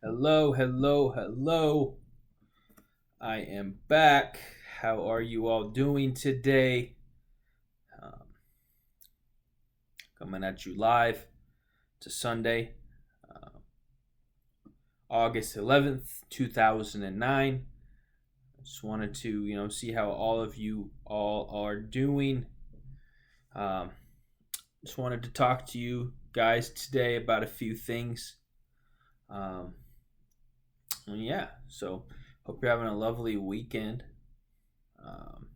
Hello, hello, hello. I am back. How are you all doing today? Um, Coming at you live to Sunday, uh, August 11th, 2009. I just wanted to, see how all of you all are doing. Um, just wanted to talk to you guys today about a few things. Um, yeah, so hope you're having a lovely weekend. Um,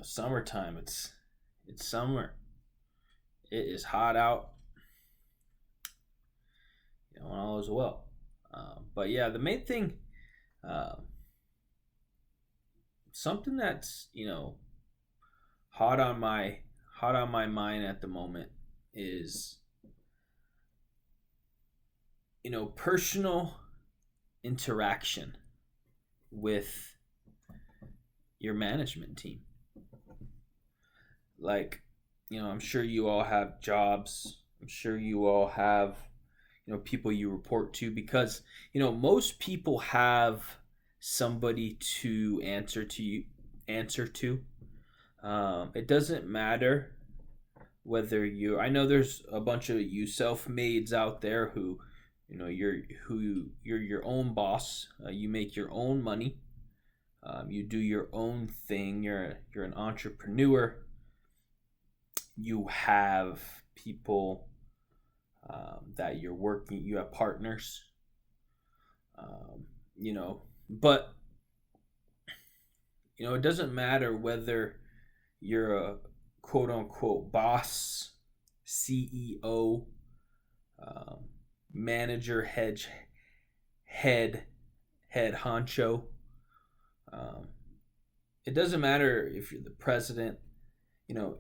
Summertime. It's summer. It is hot out. And all is well. But yeah, the main thing, uh, something that's hot on my hot on my mind at the moment is personal interaction with your management team. Like, I'm sure you all have jobs. I'm sure you all have people you report to because most people have somebody to answer to. It doesn't matter whether you. I know there's a bunch of you self-mades out there who you're your own boss. You make your own money. You do your own thing. You're an entrepreneur. You have people that you're working. You have partners. Um, but it doesn't matter whether you're a quote unquote boss, CEO, um, manager, head, head honcho. Um, it doesn't matter if you're the president. You know,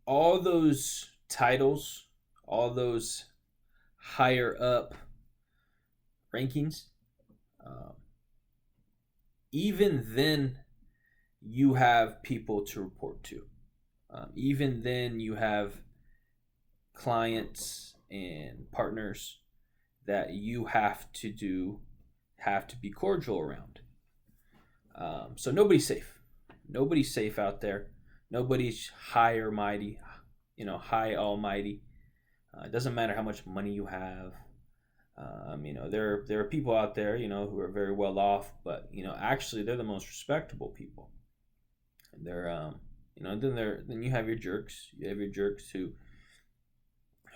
all those titles, all those higher up rankings. Um, Even then, you have people to report to. Even then, you have clients and partners that you have to be cordial around. So nobody's safe. Nobody's safe out there. Nobody's high or mighty, high almighty. It doesn't matter how much money you have. There are people out there, who are very well off, but actually they're the most respectable people. And they're, then you have your jerks. You have your jerks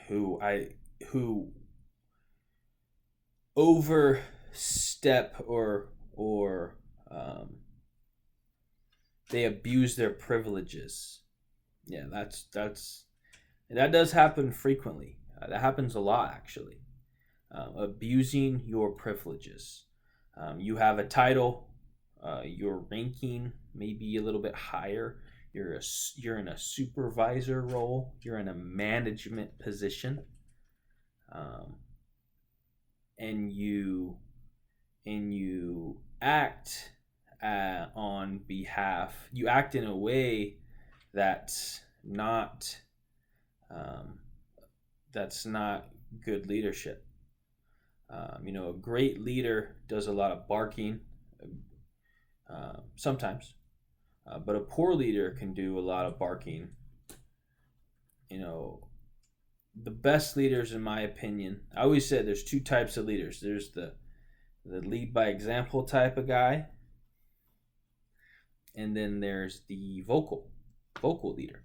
who I who overstep or they abuse their privileges. Yeah, that does happen frequently. That happens a lot actually. Abusing your privileges. You have a title, your ranking may be a little bit higher. You're in a supervisor role. You're in a management position, um, and you act on behalf. You act in a way that's not um, that's not good leadership. A great leader does a lot of barking, sometimes, but a poor leader can do a lot of barking. You know, the best leaders, in my opinion, I always said there's two types of leaders. There's the lead by example type of guy, and then there's the vocal leader.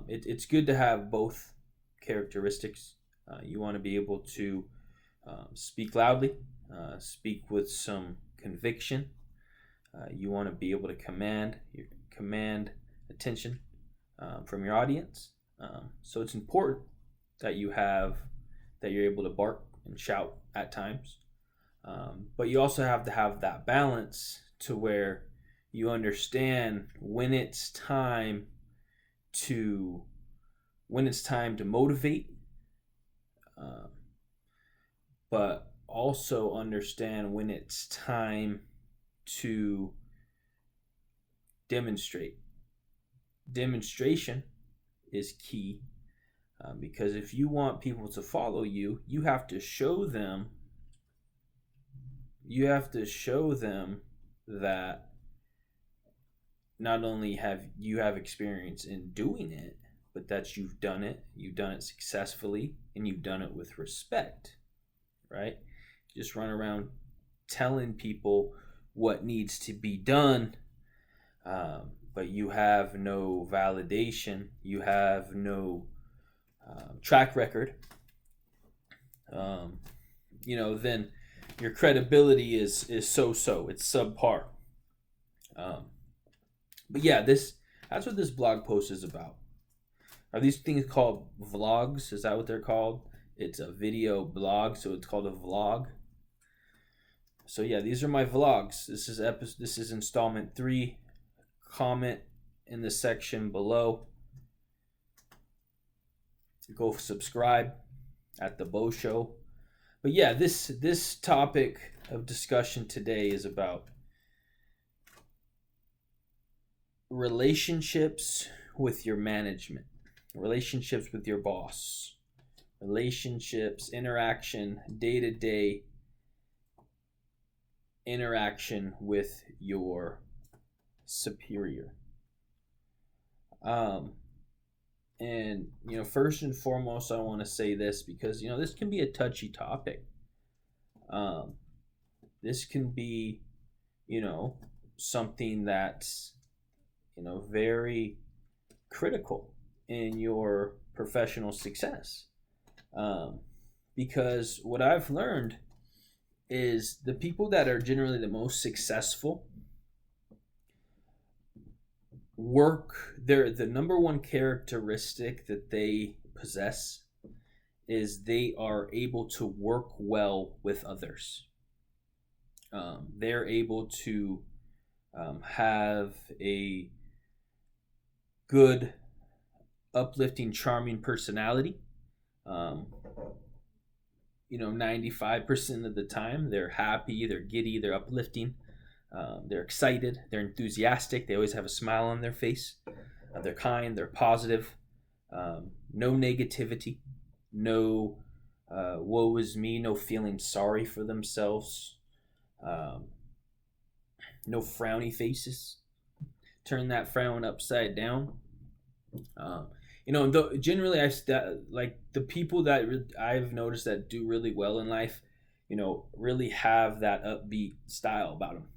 It's good to have both characteristics. You want to be able to speak loudly, speak with some conviction. You want to be able to command attention from your audience. So it's important that you're able to bark and shout at times, but you also have to have that balance to where you understand to when it's time to motivate, uh, but also understand when it's time to demonstrate. Demonstration is key. Because if you want people to follow you, you have to show them. You have to show them that not only have experience in doing it, but that you've done it successfully, and you've done it with respect, right? Just run around telling people what needs to be done, but you have no validation, you have no track record, then your credibility is so, it's subpar. But yeah, that's what this blog post is about. Are these things called vlogs? Is that what they're called? It's a video blog, so it's called a vlog. So yeah, these are my vlogs. This is installment 3. Comment in the section below. Go subscribe at the Bo Show. But yeah, this topic of discussion today is about relationships with your management, relationships with your boss, relationships, interaction, day-to-day interaction with your superior. And first and foremost, I want to say this because this can be a touchy topic. This can be something that's very critical in your professional success. Because what I've learned is the people that are generally the most successful the number one characteristic that they possess is they are able to work well with others. They're able to have a good, uplifting, charming personality. 95% of the time they're happy, they're giddy, they're uplifting, they're excited, they're enthusiastic, they always have a smile on their face, they're kind, they're positive, no negativity, no woe is me, no feeling sorry for themselves, no frowny faces. Turn that frown upside down. Generally, like the people that I've noticed that do really well in life, really have that upbeat style about them,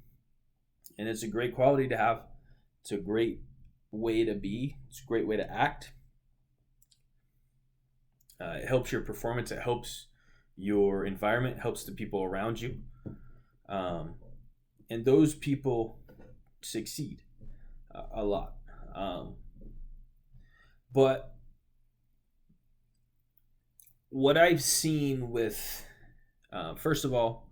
and it's a great quality to have. It's a great way to be. It's a great way to act. It helps your performance. It helps your environment. It helps the people around you, and those people succeed a lot. But what I've seen with, first of all,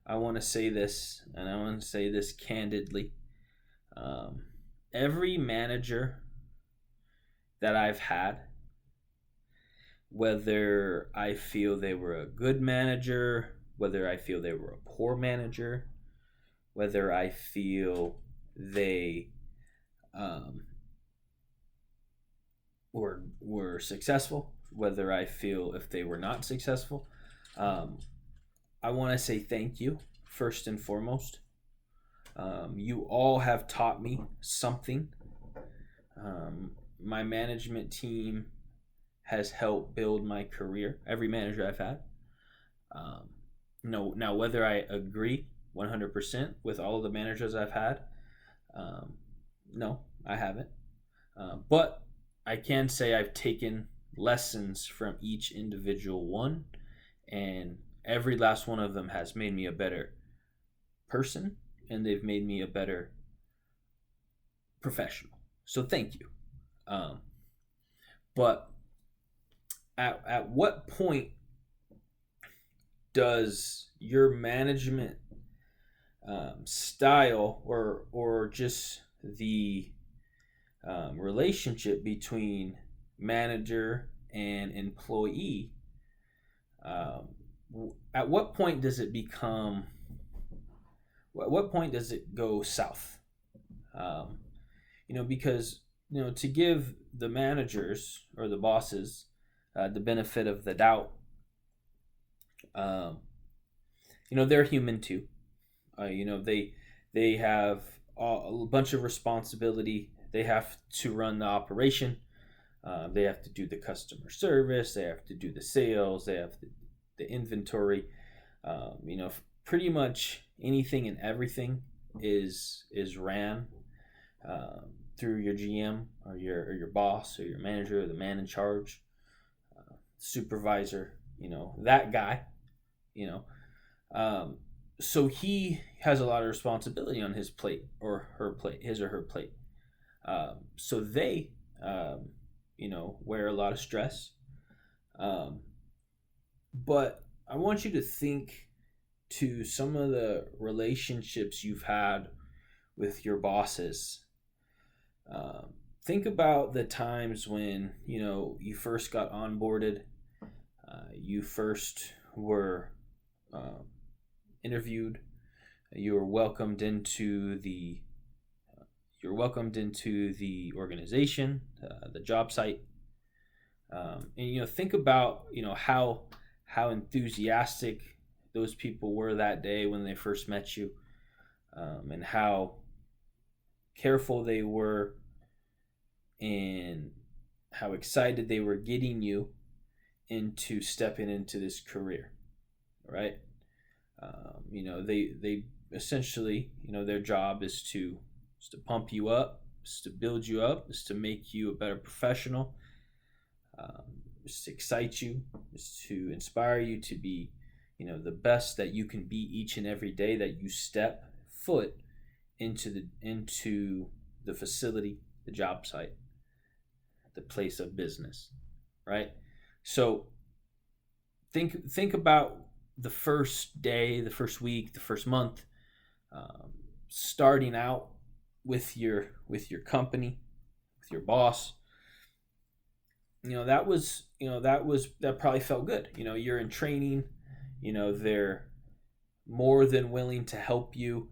I want to say this, and I want to say this candidly. Every manager that I've had, whether I feel they were a good manager, whether I feel they were a poor manager, whether I feel they were successful, whether I feel if they were not successful, I want to say thank you first and foremost. You all have taught me something. My management team has helped build my career. Every manager I've had. Now whether I agree 100% with all of the managers I've had, no, I haven't. But I can say I've taken lessons from each individual one, and every last one of them has made me a better person, and they've made me a better professional. So thank you. But at what point does your management style or just the relationship between manager and employee, at what point does it become, at what point does it go south? Because to give the managers or the bosses the benefit of the doubt. Um, they're human too. They have a bunch of responsibility. They have to run the operation. They have to do the customer service. They have to do the sales. They have the inventory. Pretty much anything and everything is ran through your GM or your boss or your manager or the man in charge, supervisor. That guy. You know, um, so he has a lot of responsibility on his plate or her plate, his or her plate. So they, wear a lot of stress. Um, but I want you to think to some of the relationships you've had with your bosses. Um, think about the times when you first got onboarded, you first were um, interviewed, you were welcomed into the organization, the job site, and think about how enthusiastic those people were that day when they first met you, and how careful they were and how excited they were getting you into stepping into this career, right? They essentially, their job is to pump you up, is to build you up, is to make you a better professional, is to excite you, is to inspire you to be, the best that you can be each and every day that you step foot into the facility, the job site, the place of business, right? So think about the first day, the first week, the first month, starting out with your company, with your boss. That probably felt good. You're in training. They're more than willing to help you.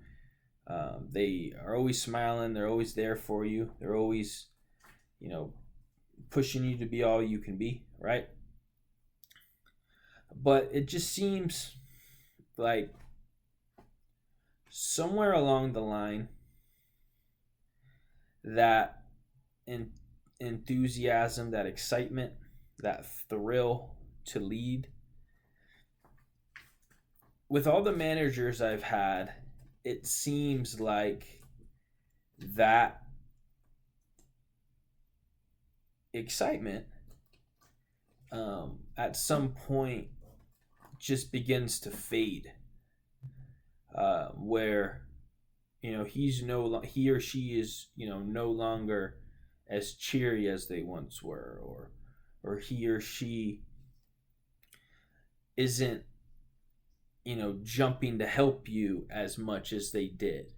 They are always smiling. They're always there for you. They're always, you know, pushing you to be all you can be, right? But it just seems like somewhere along the line that en- enthusiasm, that excitement, that thrill to lead, with all the managers I've had, it seems like that excitement at some point just begins to fade, where he or she is no longer as cheery as they once were, or he or she isn't jumping to help you as much as they did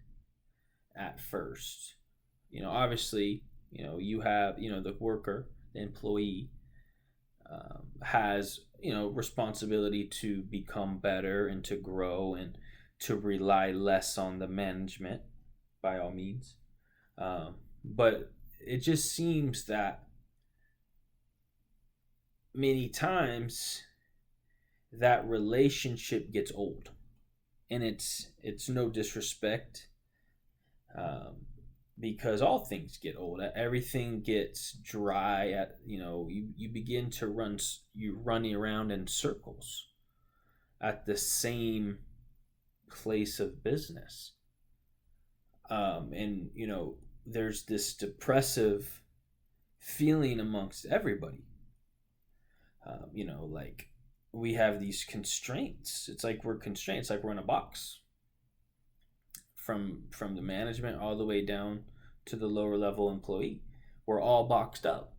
at first. Obviously, you have the worker, the employee, has responsibility to become better and to grow and to rely less on the management, by all means. But it just seems that many times that relationship gets old, and it's no disrespect, um, because all things get old. Everything gets dry. You begin to you running around in circles at the same place of business, and there's this depressive feeling amongst everybody. Like we have these constraints. It's like we're constrained. It's like we're in a box, from the management all the way down to the lower level employee. We're all boxed up.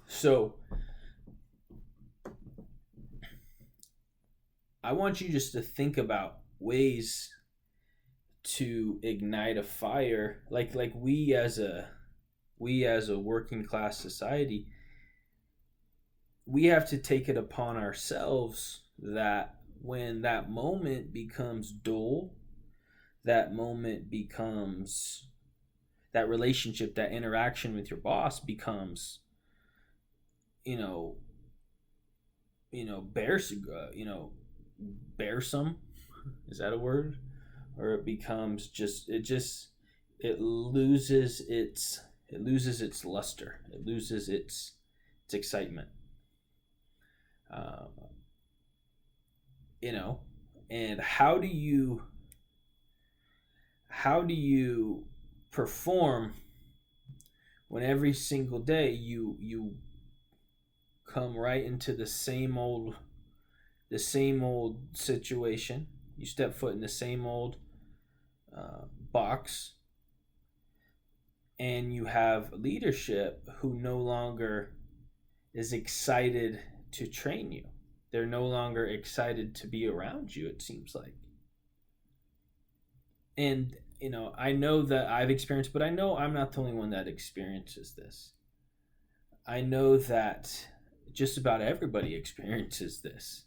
So I want you just to think about ways to ignite a fire, like we as a working class society, we have to take it upon ourselves that when that moment becomes dull, that moment becomes, that, relationship, that interaction with your boss becomes, you know, bearsome. Is that a word? Or it becomes it loses its luster. It loses its excitement. Um, you know, and how do you perform when every single day you come right into the same old situation. You step foot in the same old box, and you have leadership who no longer is excited to train you. They're no longer excited to be around you, it seems like. And, I know that I've experienced, but I know I'm not the only one that experiences this. I know that just about everybody experiences this.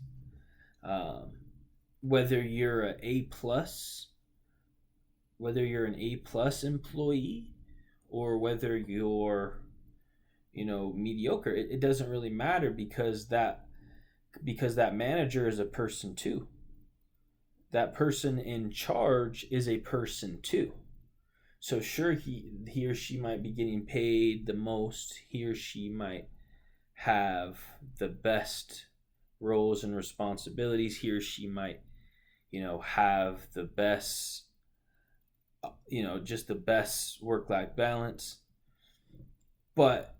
Um, whether you're a A plus, whether you're an A plus employee, or whether you're mediocre, it doesn't really matter, because that manager is a person too. That person in charge is a person too. So sure, he or she might be getting paid the most. He or she might have the best roles and responsibilities. He or she might, have the best, just the best work life balance. But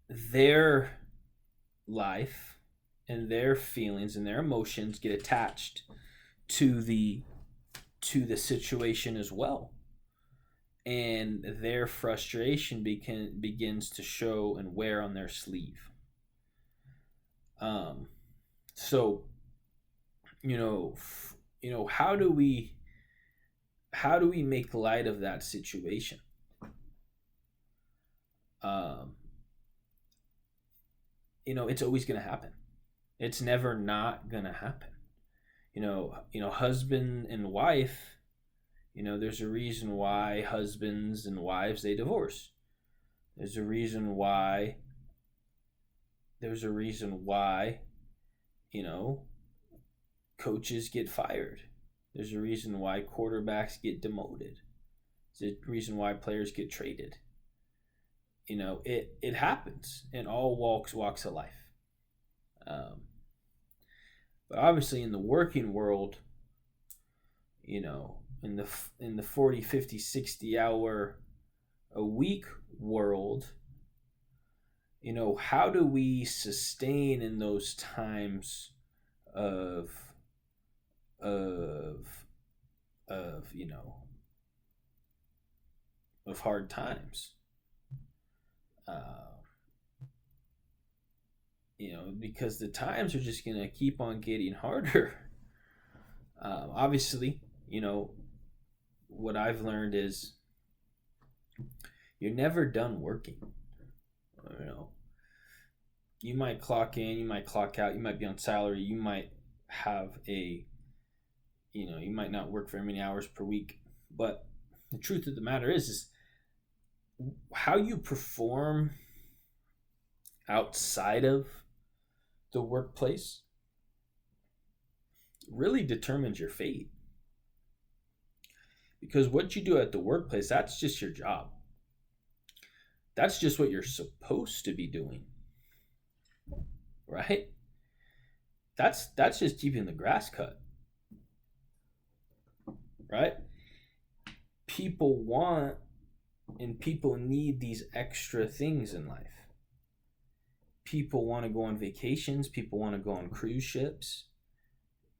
their life and their feelings and their emotions get attached to the situation as well, and their frustration begins to show and wear on their sleeve. So how do we make light of that situation? um it's always going to happen. It's never not going to happen. Husband and wife, there's a reason why husbands and wives, they divorce. There's a reason why there's a reason why you know coaches get fired. There's a reason why quarterbacks get demoted. There's a reason why players get traded. It happens in all walks of life. um, but obviously in the working world, in the 40, 50, 60 hour a week world, how do we sustain in those times of of of of hard times? uh, because the times are just gonna keep on getting harder. Obviously, what I've learned is you're never done working. you know you might clock in, you might clock out, you might be on salary, you might have you might not work very many hours per week. But the truth of the matter is how you perform outside of the workplace really determines your fate. Because what you do at the workplace, that's just your job. That's just what you're supposed to be doing, right? That's just keeping the grass cut, right? People want and people need these extra things in life. People want to go on vacations, people want to go on cruise ships,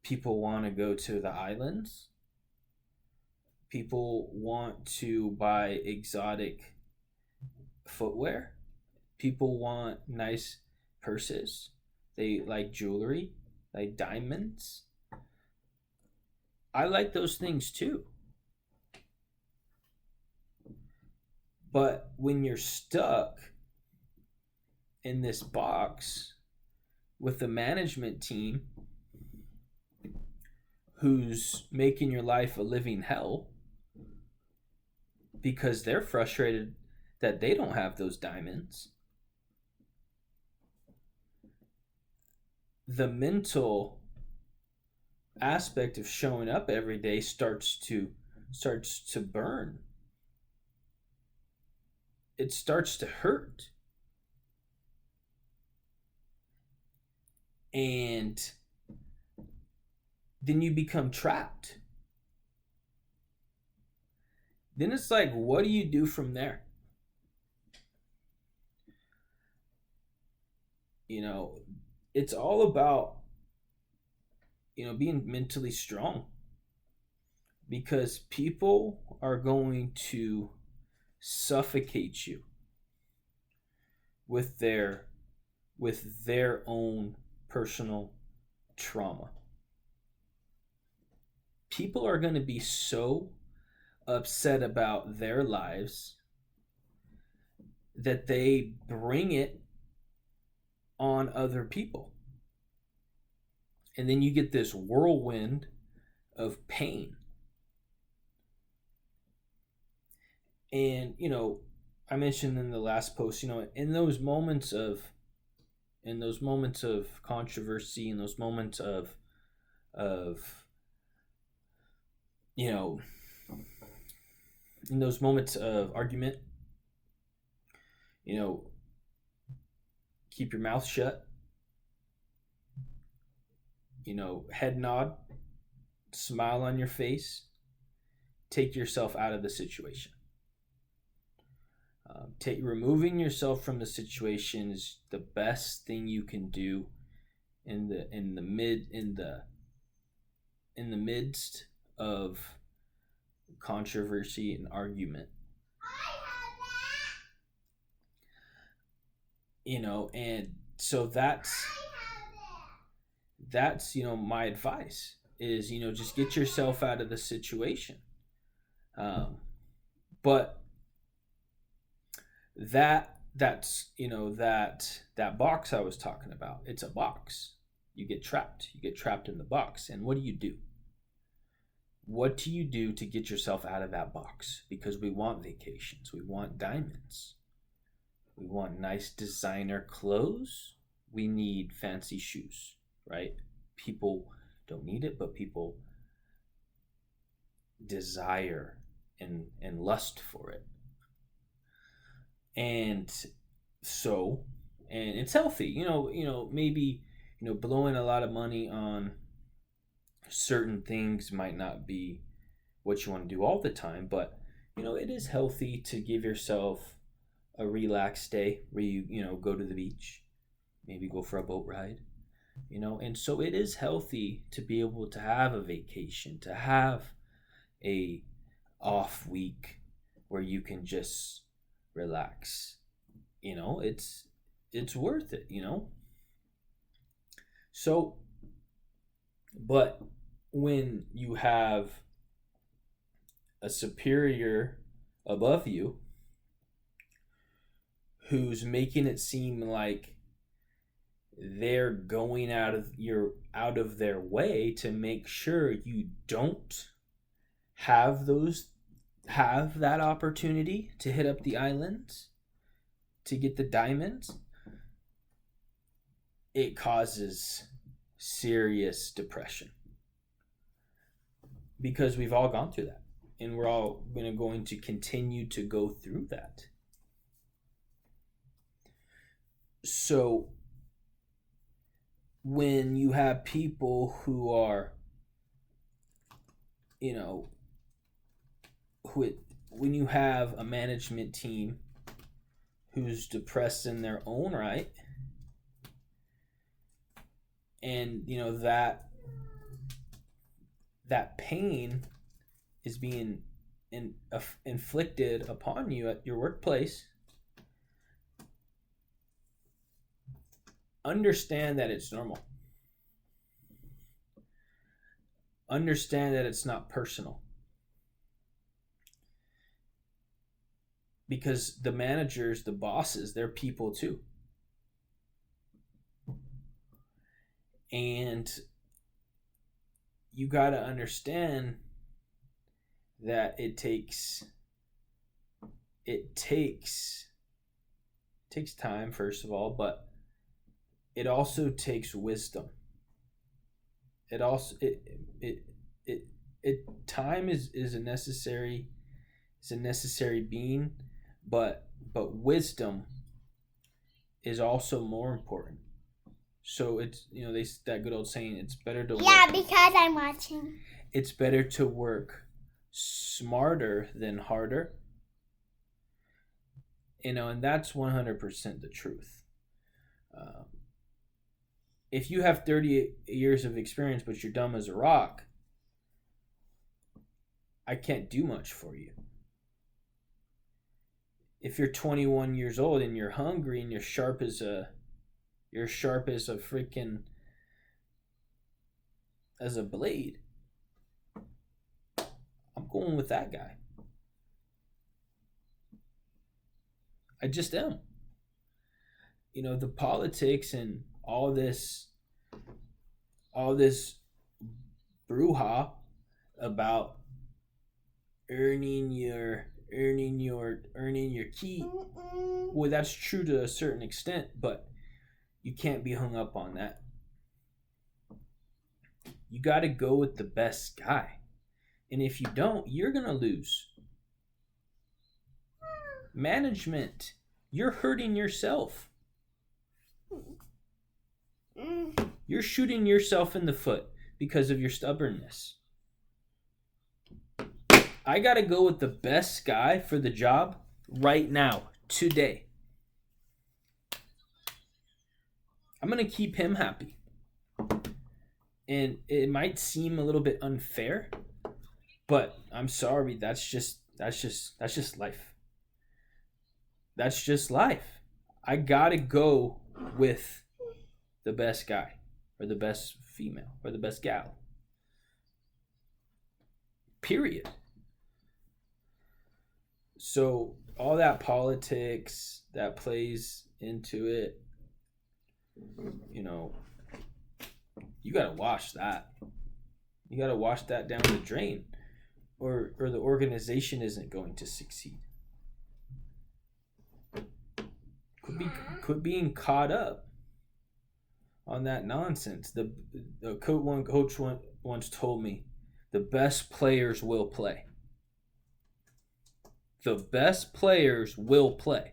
people want to go to the islands, people want to buy exotic footwear, people want nice purses, they like jewelry, like diamonds. I like those things too. But when you're stuck in this box with the management team who's making your life a living hell because they're frustrated that they don't have those diamonds, the mental aspect of showing up every day starts to burn. It starts to hurt. And then you become trapped. Then it's like, what do you do from there? You know, it's all about, being mentally strong, because people are going to suffocate you with their own personal trauma. People are going to be so upset about their lives that they bring it on other people. And then you get this whirlwind of pain. And, I mentioned in the last post, in those moments of controversy, in those moments of you know in those moments of argument, you know keep your mouth shut, head nod, smile on your face, take yourself out of the situation. Removing yourself from the situation is the best thing you can do in the midst of controversy and argument. And so that's my advice is, just get yourself out of the situation. But that box I was talking about, it's a box. You get trapped in the box. And what do? What do you do to get yourself out of that box? Because we want vacations, we want diamonds, we want nice designer clothes, we need fancy shoes, right? People don't need it, but people desire and lust for it. And so, and it's healthy, maybe, blowing a lot of money on certain things might not be what you want to do all the time, but it is healthy to give yourself a relaxed day where you go to the beach, maybe go for a boat ride, and so it is healthy to be able to have a vacation, to have a off week where you can just relax. It's worth it. So, but when you have a superior above you who's making it seem like they're going out of their way to make sure you don't have that opportunity to hit up the islands, to get the diamonds, it causes serious depression, because we've all gone through that, and we're all going to continue to go through that. So when you have people who are, when you have a management team who's depressed in their own right, and that pain is being inflicted upon you at your workplace, understand that it's normal. Understand that it's not personal. Because the managers, the bosses, they're people too. And you got to understand that it takes time, first of all, but it also takes wisdom. it also it it, time is a necessary being, but wisdom is also more important. So it's, they, that good old saying, it's better to Yeah, work, because I'm watching. it's better to work smarter than harder. And that's 100% the truth. Um, if you have 30 years of experience but you're dumb as a rock, I can't do much for you. If you're 21 years old and you're hungry and you're sharp as a freaking as a blade, I'm going with that guy. I just am. The politics and all this brouhaha about earning your keep. Well, that's true to a certain extent, but you can't be hung up on that. You got to go with the best guy. And if you don't, you're going to lose. Management, you're hurting yourself. You're shooting yourself in the foot because of your stubbornness. I got to go with the best guy for the job right now, today. I'm going to keep him happy. And it might seem a little bit unfair, but I'm sorry, that's just life. That's just life. I got to go with the best guy or the best female or the best gal. Period. So all that politics that plays into it, you got to wash that. You got to wash that down the drain, or the organization isn't going to succeed. Quit being caught up on that nonsense. The coach once told me, the best players will play. The best players will play.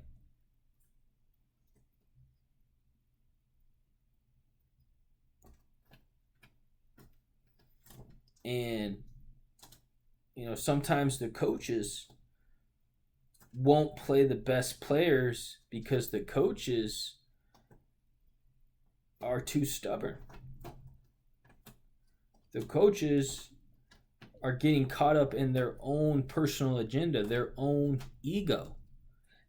And, sometimes the coaches won't play the best players because the coaches are too stubborn. The coaches are getting caught up in their own personal agenda, their own ego,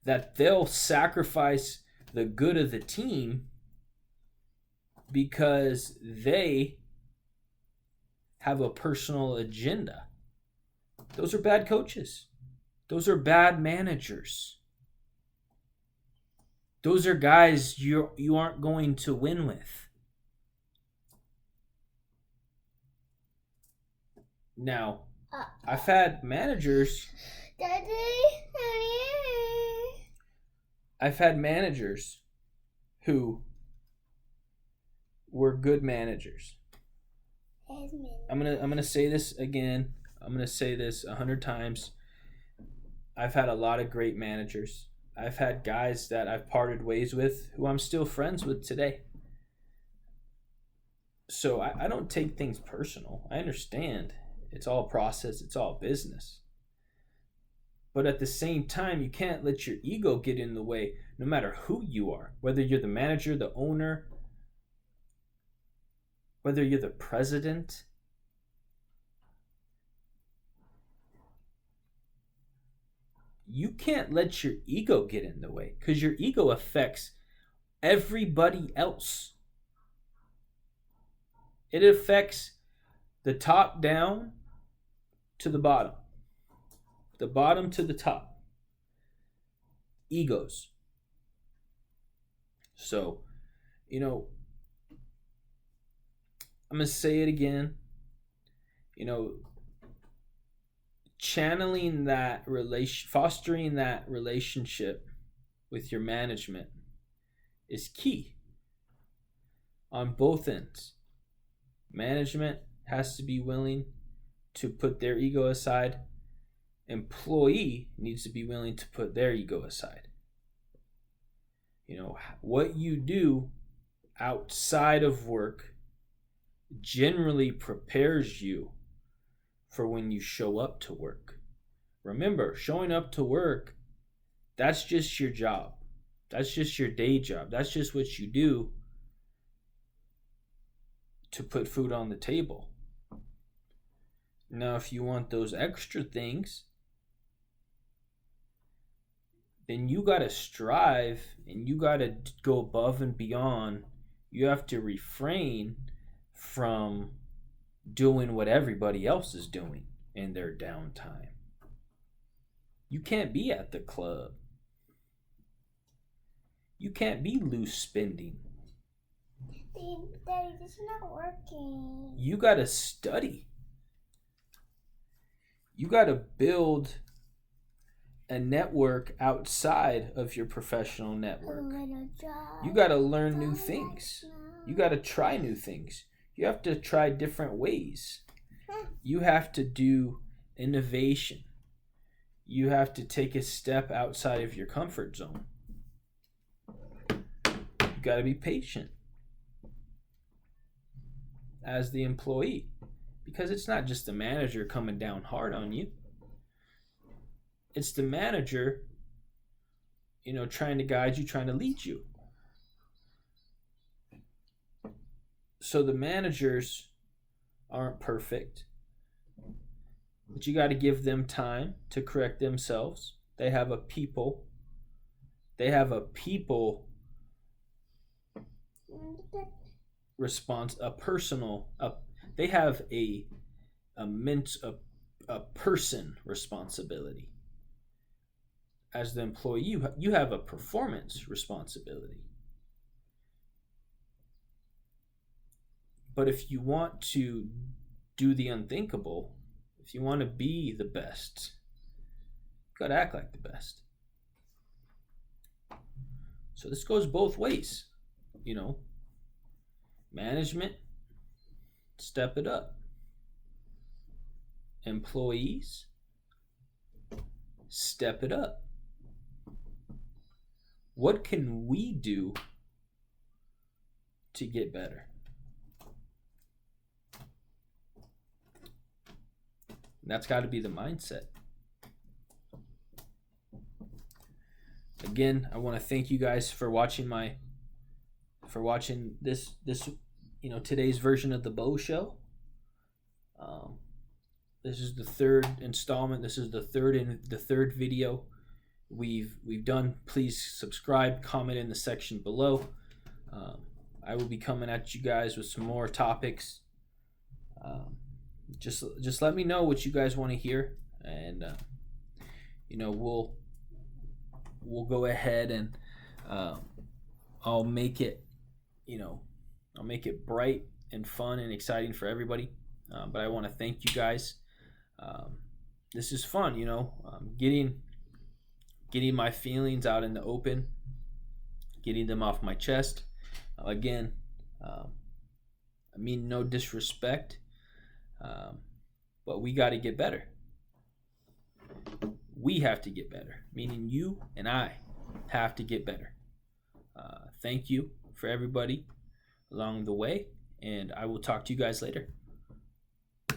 that they'll sacrifice the good of the team because they have a personal agenda. Those are bad coaches. Those are bad managers. Those are guys you aren't going to win with. Now, I've had managers. I've had managers who were good managers. I'm gonna say this again. I'm gonna say this 100 times. I've had a lot of great managers. I've had guys that I've parted ways with who I'm still friends with today. So I don't take things personal. I understand it's all process, it's all business. But at the same time, you can't let your ego get in the way, no matter who you are, whether you're the manager, the owner, whether you're the president. You can't let your ego get in the way, because your ego affects everybody else. It affects the top down to the bottom to the top. Egos. So, I'm going to say it again. Channeling that fostering that relationship with your management is key on both ends. Management has to be willing to put their ego aside. Employee needs to be willing to put their ego aside. What you do outside of work generally prepares you for when you show up to work. Remember, showing up to work, that's just your job. That's just your day job. That's just what you do to put food on the table. Now, if you want those extra things, then you got to strive and you got to go above and beyond. You have to refrain from doing what everybody else is doing in their downtime. You can't be at the club. You can't be loose spending. Daddy, this is not working. You got to study. You got to build a network outside of your professional network. You got to learn new things. You got to try new things. You have to try different ways. You have to do innovation. You have to take a step outside of your comfort zone. You got to be patient as the employee, because it's not just the manager coming down hard on you. It's the manager, trying to guide you, trying to lead you. So the managers aren't perfect, but you got to give them time to correct themselves. They have a people response, they have a person responsibility. As the employee, you have a performance responsibility. But if you want to do the unthinkable, if you want to be the best, you got to act like the best. So this goes both ways. Management, step it up. Employees, step it up. What can we do to get better? And that's got to be the mindset. Again, I want to thank you guys for watching this today's version of the Bo Show. This is the third installment. This is the third video we've done. Please subscribe, comment in the section below. I will be coming at you guys with some more topics. Just let me know what you guys want to hear, and we'll go ahead and I'll make it bright and fun and exciting for everybody. But I want to thank you guys. This is fun, getting my feelings out in the open, getting them off my chest. Again, I mean no disrespect, but we got to get better. We have to get better, meaning you and I have to get better. Thank you for everybody along the way, and I will talk to you guys later.